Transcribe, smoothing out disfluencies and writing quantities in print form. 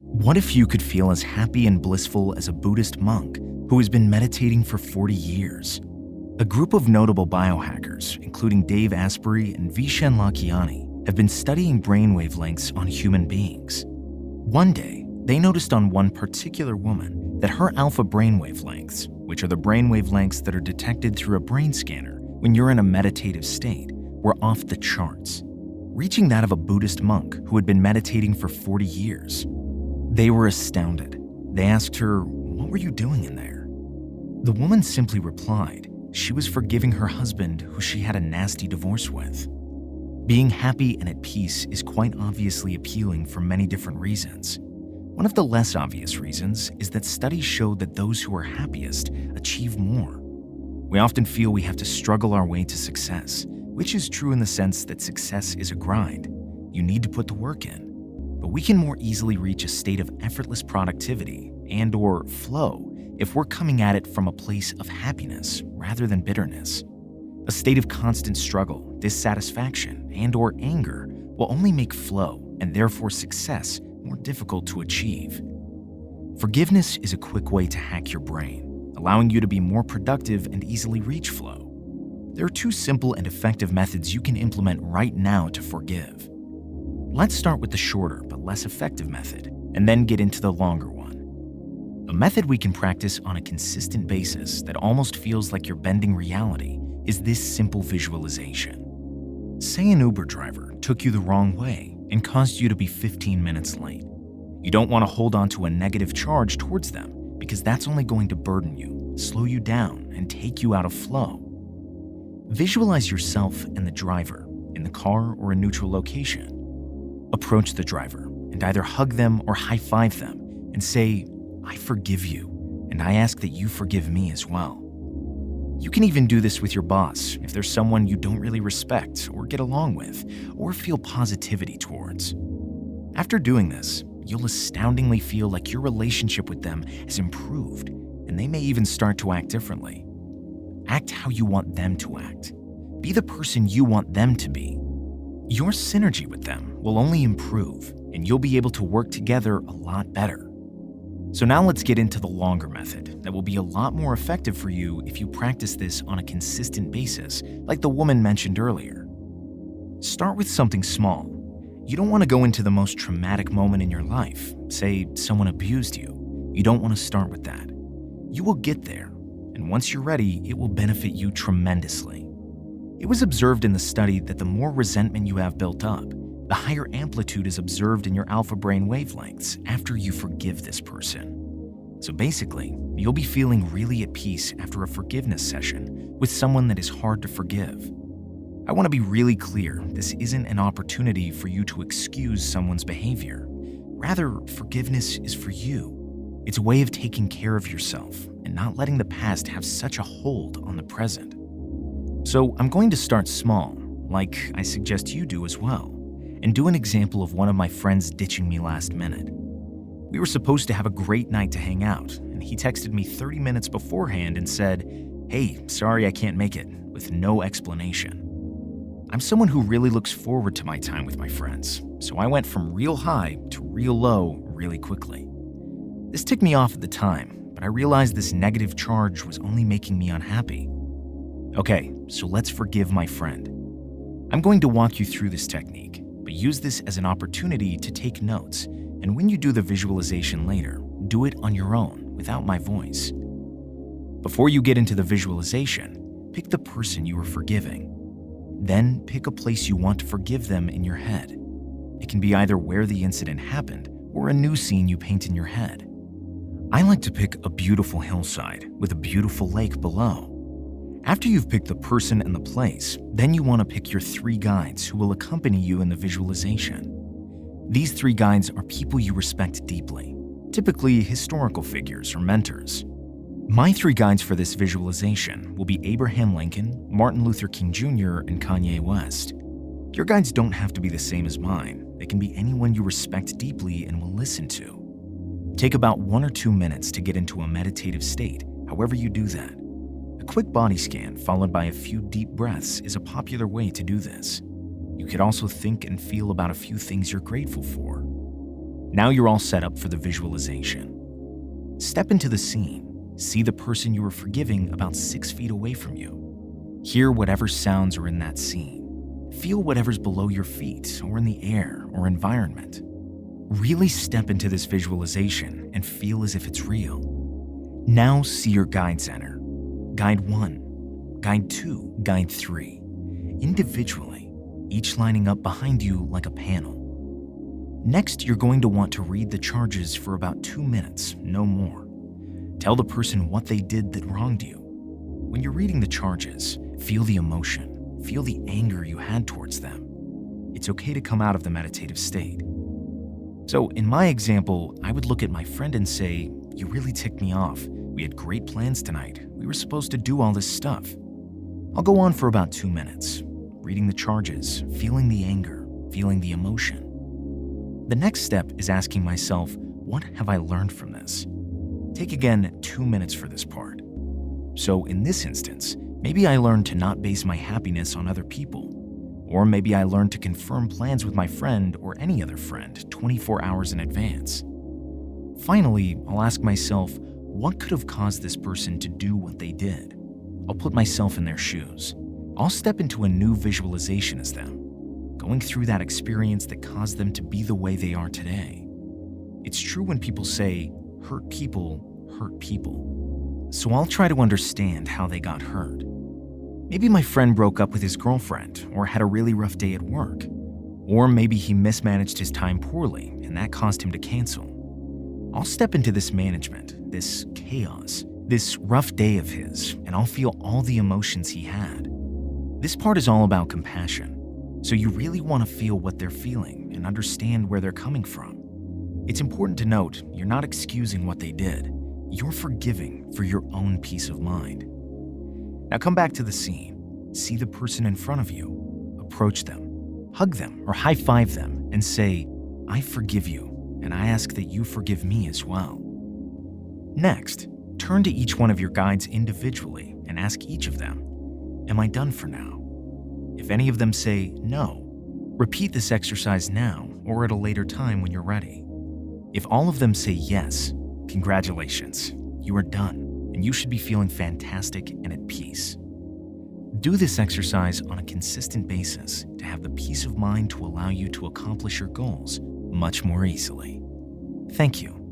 What if you could feel as happy and blissful as a Buddhist monk who has been meditating for 40 years? A group of notable biohackers, including Dave Asprey and Vishen Lakhiani, have been studying brainwave lengths on human beings. One day, they noticed on one particular woman that her alpha brainwave lengths, which are the brainwave lengths that are detected through a brain scanner when you're in a meditative state, were off the charts, reaching that of a Buddhist monk who had been meditating for 40 years. They were astounded. They asked her, "What were you doing in there?" The woman simply replied, she was forgiving her husband who she had a nasty divorce with. Being happy and at peace is quite obviously appealing for many different reasons. One of the less obvious reasons is that studies show that those who are happiest achieve more. We often feel we have to struggle our way to success, which is true in the sense that success is a grind. You need to put the work in. But we can more easily reach a state of effortless productivity and/or flow if we're coming at it from a place of happiness rather than bitterness. A state of constant struggle, dissatisfaction, and/or anger will only make flow and therefore success more difficult to achieve. Forgiveness is a quick way to hack your brain, allowing you to be more productive and easily reach flow. There are two simple and effective methods you can implement right now to forgive. Let's start with the shorter but less effective method, and then get into the longer one. A method we can practice on a consistent basis that almost feels like you're bending reality is this simple visualization. Say an Uber driver took you the wrong way and caused you to be 15 minutes late. You don't want to hold on to a negative charge towards them because that's only going to burden you, slow you down, and take you out of flow. Visualize yourself and the driver in the car or a neutral location. Approach the driver and either hug them or high-five them and say, "I forgive you, and I ask that you forgive me as well." You can even do this with your boss if there's someone you don't really respect or get along with or feel positivity towards. After doing this, you'll astoundingly feel like your relationship with them has improved, and they may even start to act differently. Act how you want them to act. Be the person you want them to be. Your synergy with them will only improve, and you'll be able to work together a lot better. So now let's get into the longer method that will be a lot more effective for you if you practice this on a consistent basis, like the woman mentioned earlier. Start with something small. You don't want to go into the most traumatic moment in your life, say someone abused you. You don't want to start with that. You will get there, and once you're ready, it will benefit you tremendously. It was observed in the study that the more resentment you have built up, the higher amplitude is observed in your alpha brain wavelengths after you forgive this person. So basically, you'll be feeling really at peace after a forgiveness session with someone that is hard to forgive. I want to be really clear, this isn't an opportunity for you to excuse someone's behavior. Rather, forgiveness is for you. It's a way of taking care of yourself and not letting the past have such a hold on the present. So I'm going to start small, like I suggest you do as well, and do an example of one of my friends ditching me last minute. We were supposed to have a great night to hang out, and he texted me 30 minutes beforehand and said, "Hey, sorry I can't make it," with no explanation. I'm someone who really looks forward to my time with my friends, so I went from real high to real low really quickly. This ticked me off at the time, but I realized this negative charge was only making me unhappy. Okay, so let's forgive my friend. I'm going to walk you through this technique, but use this as an opportunity to take notes, and when you do the visualization later, do it on your own without my voice. Before you get into the visualization, pick the person you are forgiving. Then pick a place you want to forgive them in your head. It can be either where the incident happened or a new scene you paint in your head. I like to pick a beautiful hillside with a beautiful lake below. After you've picked the person and the place, then you want to pick your 3 guides who will accompany you in the visualization. These 3 guides are people you respect deeply, typically historical figures or mentors. My 3 guides for this visualization will be Abraham Lincoln, Martin Luther King Jr., and Kanye West. Your guides don't have to be the same as mine. They can be anyone you respect deeply and will listen to. Take about 1 or 2 minutes to get into a meditative state, however you do that. A quick body scan followed by a few deep breaths is a popular way to do this. You could also think and feel about a few things you're grateful for. Now you're all set up for the visualization. Step into the scene. See the person you are forgiving about 6 feet away from you. Hear whatever sounds are in that scene. Feel whatever's below your feet or in the air or environment. Really step into this visualization and feel as if it's real. Now see your guide center. Guide 1, Guide 2, Guide 3. Individually, each lining up behind you like a panel. Next, you're going to want to read the charges for about 2 minutes, no more. Tell the person what they did that wronged you. When you're reading the charges, feel the emotion, feel the anger you had towards them. It's okay to come out of the meditative state. So in my example, I would look at my friend and say, "You really ticked me off. We had great plans tonight. We were supposed to do all this stuff." I'll go on for about 2 minutes, reading the charges, feeling the anger, feeling the emotion. The next step is asking myself, what have I learned from this? Take again 2 minutes for this part. So in this instance, maybe I learned to not base my happiness on other people. Or maybe I learned to confirm plans with my friend or any other friend 24 hours in advance. Finally, I'll ask myself, what could have caused this person to do what they did? I'll put myself in their shoes. I'll step into a new visualization as them, going through that experience that caused them to be the way they are today. It's true when people say, hurt people hurt people. So I'll try to understand how they got hurt. Maybe my friend broke up with his girlfriend or had a really rough day at work. Or maybe he mismanaged his time poorly and that caused him to cancel. I'll step into this management, this chaos, this rough day of his, and I'll feel all the emotions he had. This part is all about compassion, so you really want to feel what they're feeling and understand where they're coming from. It's important to note you're not excusing what they did. You're forgiving for your own peace of mind. Now come back to the scene. See the person in front of you. Approach them, hug them, or high-five them and say, "I forgive you, and I ask that you forgive me as well." Next, turn to each one of your guides individually and ask each of them, "Am I done for now?" If any of them say no, repeat this exercise now or at a later time when you're ready. If all of them say yes, congratulations, you are done, and you should be feeling fantastic and at peace. Do this exercise on a consistent basis to have the peace of mind to allow you to accomplish your goals much more easily. Thank you.